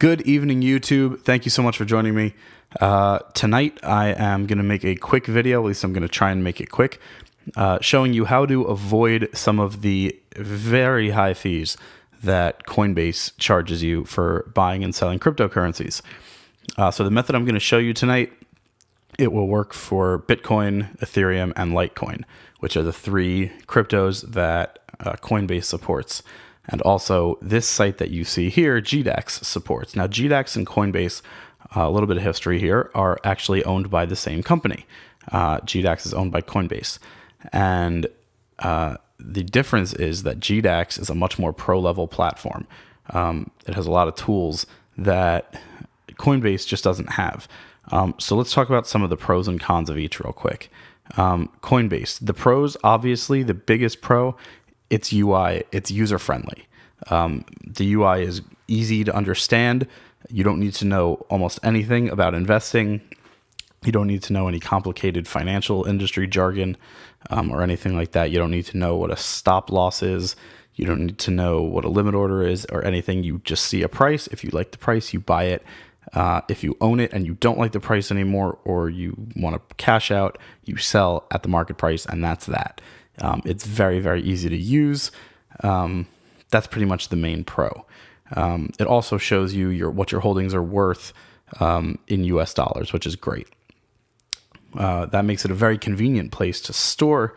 Good evening, YouTube. Thank you so much for joining me. Tonight, I am going to make a quick video, at least I'm going to try and make it quick, showing you how to avoid some of the very high fees that Coinbase charges you for buying and selling cryptocurrencies. So the method I'm going to show you tonight, it will work for Bitcoin, Ethereum, and Litecoin, which are the three cryptos that Coinbase supports. And also this site that you see here, GDAX, supports. Now, GDAX and Coinbase, a little bit of history here, are actually owned by the same company. GDAX is owned by Coinbase. And the difference is that GDAX is a much more pro-level platform. It has a lot of tools that Coinbase just doesn't have. So let's talk about some of the pros and cons of each real quick. Coinbase, the pros, obviously, the biggest pro, its UI, it's user-friendly. The UI is easy to understand. You don't need to know almost anything about investing. You don't need to know any complicated financial industry jargon or anything like that. You don't need to know what a stop loss is. You don't need to know what a limit order is or anything. You just see a price. If you like the price, you buy it. If you own it and you don't like the price anymore or you want to cash out, you sell at the market price, and that's that. It's very, very easy to use. That's pretty much the main pro. It also shows you what your holdings are worth in US dollars, which is great. That makes it a very convenient place to store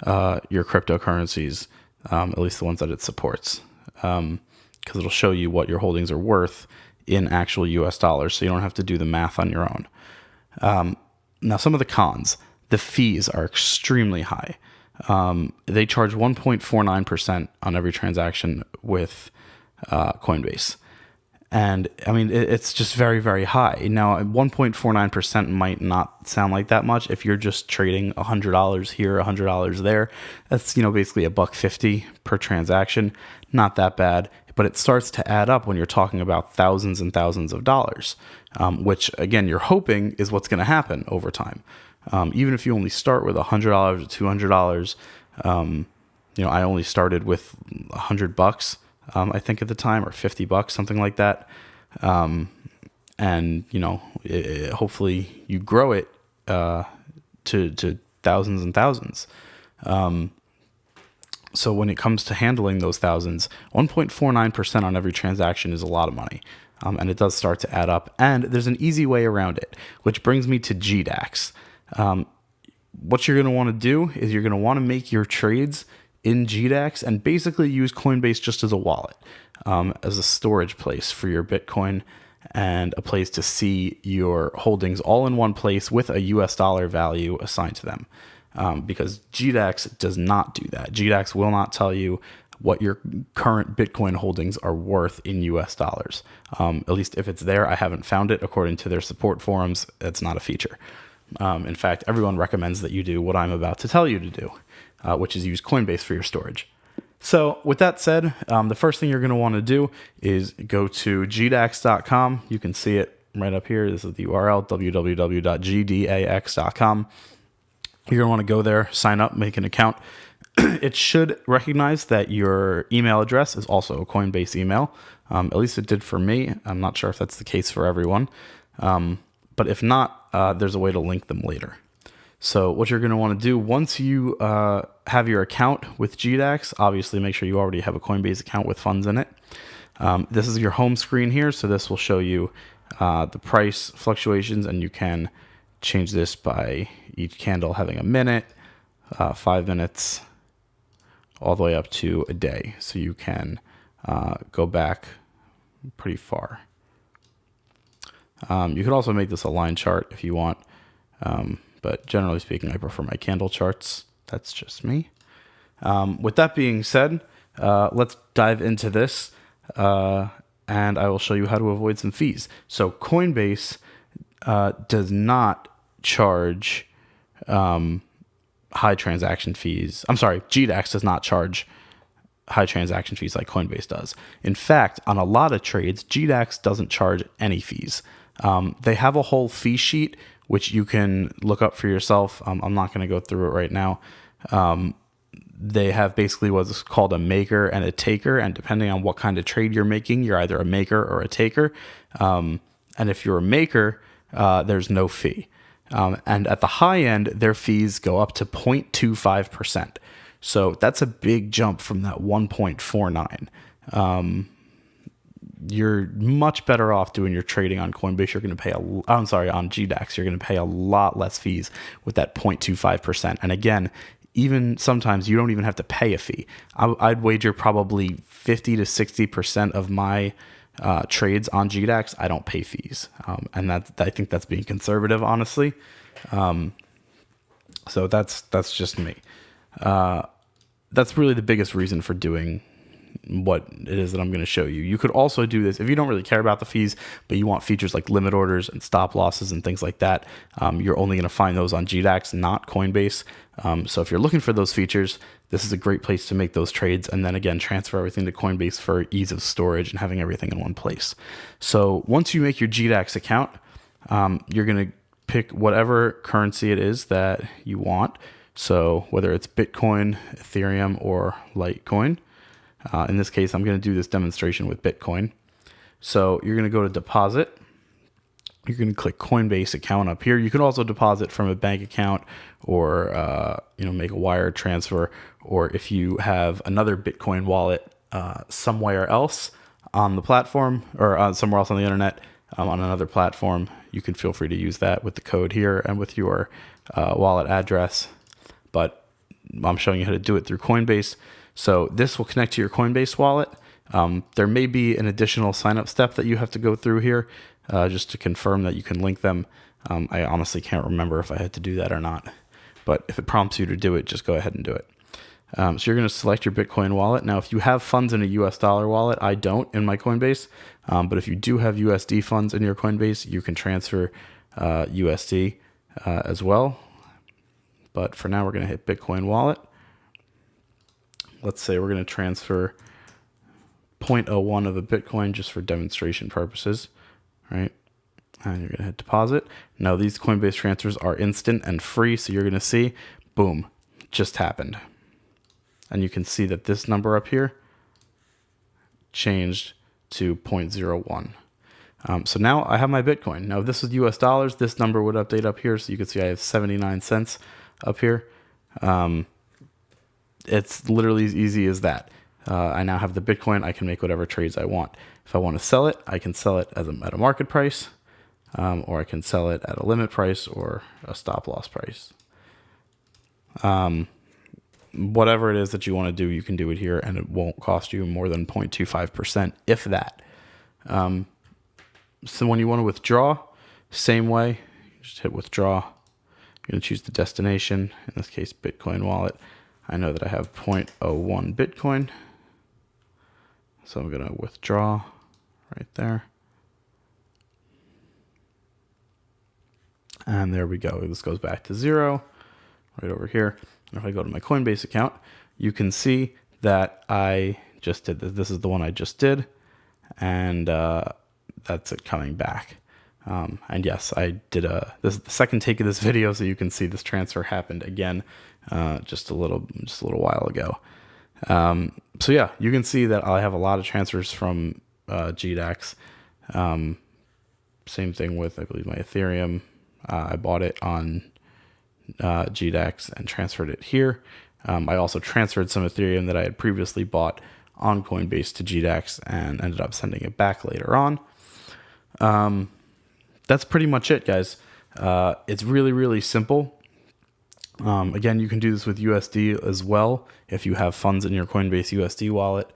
your cryptocurrencies, at least the ones that it supports, because it'll show you what your holdings are worth in actual US dollars, so you don't have to do the math on your own. Now, some of the cons. The fees are extremely high. They charge 1.49% on every transaction with Coinbase. And I mean, it's just very, very high. Now, 1.49% might not sound like that much if you're just trading $100 here, $100 there. That's, basically $1.50 per transaction. Not that bad, but it starts to add up when you're talking about thousands and thousands of dollars, which again, you're hoping is what's going to happen over time. Even if you only start with $100 or $200, I only started with $100, I think at the time, or $50, something like that. Hopefully you grow it to thousands and thousands. So when it comes to handling those thousands, 1.49% on every transaction is a lot of money. And it does start to add up. And there's an easy way around it, which brings me to GDAX. What you're going to want to do is you're going to want to make your trades in GDAX and basically use Coinbase just as a wallet, as a storage place for your Bitcoin and a place to see your holdings all in one place with a US dollar value assigned to them. Because GDAX does not do that. GDAX will not tell you what your current Bitcoin holdings are worth in US dollars. At least if it's there, I haven't found it. According to their support forums, it's not a feature. In fact, everyone recommends that you do what I'm about to tell you to do, which is use Coinbase for your storage. So with that said, the first thing you're going to want to do is go to GDAX.com. You can see it right up here. This is the URL, www.gdax.com. You're going to want to go there, sign up, make an account. It should recognize that your email address is also a Coinbase email. At least it did for me. I'm not sure if that's the case for everyone. But if not, there's a way to link them later. So what you're going to want to do once you have your account with GDAX, obviously make sure you already have a Coinbase account with funds in it. This is your home screen here. So this will show you the price fluctuations, and you can change this by each candle having a minute, 5 minutes, all the way up to a day. So you can go back pretty far. You could also make this a line chart if you want, but generally speaking, I prefer my candle charts. That's just me. With that being said, let's dive into this, and I will show you how to avoid some fees. So Coinbase does not charge high transaction fees. I'm sorry, GDAX does not charge high transaction fees like Coinbase does. In fact, on a lot of trades, GDAX doesn't charge any fees. They have a whole fee sheet, which you can look up for yourself. I'm not going to go through it right now. they have basically what's called a maker and a taker, and depending on what kind of trade you're making, you're either a maker or a taker. And if you're a maker, there's no fee. And at the high end, their fees go up to 0.25%. So that's a big jump from that 1.49. You're much better off doing your trading on Coinbase. You're going to pay on GDAX. You're going to pay a lot less fees with that 0.25%. And again, even sometimes you don't even have to pay a fee. I'd wager probably 50 to 60% of my trades on GDAX, I don't pay fees. And I think that's being conservative, honestly. So that's just me. That's really the biggest reason for doing what it is that I'm going to show you. You could also do this if you don't really care about the fees, but you want features like limit orders and stop losses and things like that. You're only going to find those on GDAX, not Coinbase. So if you're looking for those features, this is a great place to make those trades. And then again, transfer everything to Coinbase for ease of storage and having everything in one place. So once you make your GDAX account, you're going to pick whatever currency it is that you want. So whether it's Bitcoin, Ethereum, or Litecoin. In this case, I'm going to do this demonstration with Bitcoin. So you're going to go to deposit. You're going to click Coinbase account up here. You can also deposit from a bank account or make a wire transfer. Or if you have another Bitcoin wallet somewhere else on the platform or somewhere else on the internet on another platform, you can feel free to use that with the code here and with your wallet address. But I'm showing you how to do it through Coinbase. So this will connect to your Coinbase wallet. There may be an additional sign-up step that you have to go through here just to confirm that you can link them. I honestly can't remember if I had to do that or not. But if it prompts you to do it, just go ahead and do it. So you're going to select your Bitcoin wallet. Now, if you have funds in a US dollar wallet, I don't in my Coinbase. But if you do have USD funds in your Coinbase, you can transfer USD as well. But for now, we're going to hit Bitcoin wallet. Let's say we're going to transfer 0.01 of a Bitcoin just for demonstration purposes, right? And you're going to hit deposit. Now these Coinbase transfers are instant and free. So you're going to see, boom, just happened. And you can see that this number up here changed to 0.01. So now I have my Bitcoin. Now if this was US dollars, this number would update up here. So you can see I have 79 cents up here. It's literally as easy as that. I now have the Bitcoin. I can make whatever trades I want. If I want to sell it, I can sell it at a market price, or I can sell it at a limit price or a stop loss price. Whatever it is that you want to do, you can do it here, and it won't cost you more than 0.25%, if that. So when you want to withdraw, same way, just hit withdraw. You're going to choose the destination, in this case, Bitcoin wallet. I know that I have 0.01 Bitcoin. So I'm going to withdraw right there. And there we go. This goes back to 0 right over here. And if I go to my Coinbase account, you can see that I just did this. This is the one I just did. And that's it coming back. And yes, I did this is the second take of this video, so you can see this transfer happened again just a little while ago. So yeah, you can see that I have a lot of transfers from GDAX. Same thing with, I believe, my Ethereum. I bought it on GDAX and transferred it here. I also transferred some Ethereum that I had previously bought on Coinbase to GDAX and ended up sending it back later on. That's pretty much it, guys. It's really, really simple. Again, you can do this with USD as well if you have funds in your Coinbase USD wallet.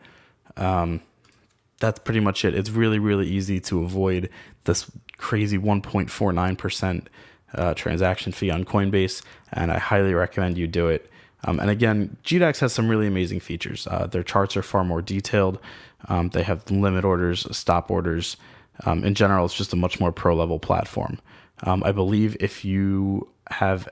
That's pretty much it. It's really, really easy to avoid this crazy 1.49% transaction fee on Coinbase, and I highly recommend you do it. And again, GDAX has some really amazing features. Their charts are far more detailed. They have limit orders, stop orders. In general, it's just a much more pro-level platform. I believe if you have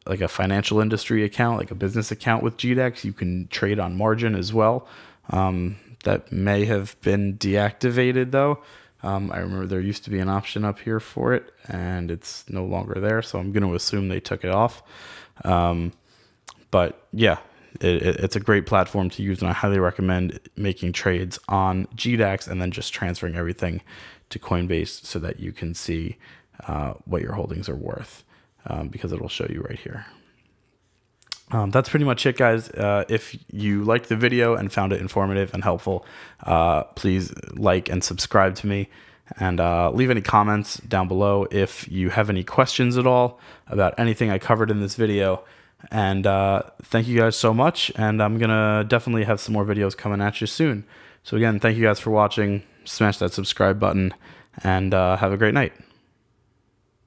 like a financial industry account, like a business account with GDAX, you can trade on margin as well. That may have been deactivated though. I remember there used to be an option up here for it, and it's no longer there. So I'm going to assume they took it off. But yeah, it's a great platform to use, and I highly recommend making trades on GDAX and then just transferring everything to Coinbase so that you can see what your holdings are worth, because it'll show you right here. That's pretty much it, guys. If you liked the video and found it informative and helpful, please like and subscribe to me, and leave any comments down below if you have any questions at all about anything I covered in this video. And thank you guys so much, and I'm gonna definitely have some more videos coming at you soon. So again, thank you guys for watching. Smash that subscribe button, and have a great night.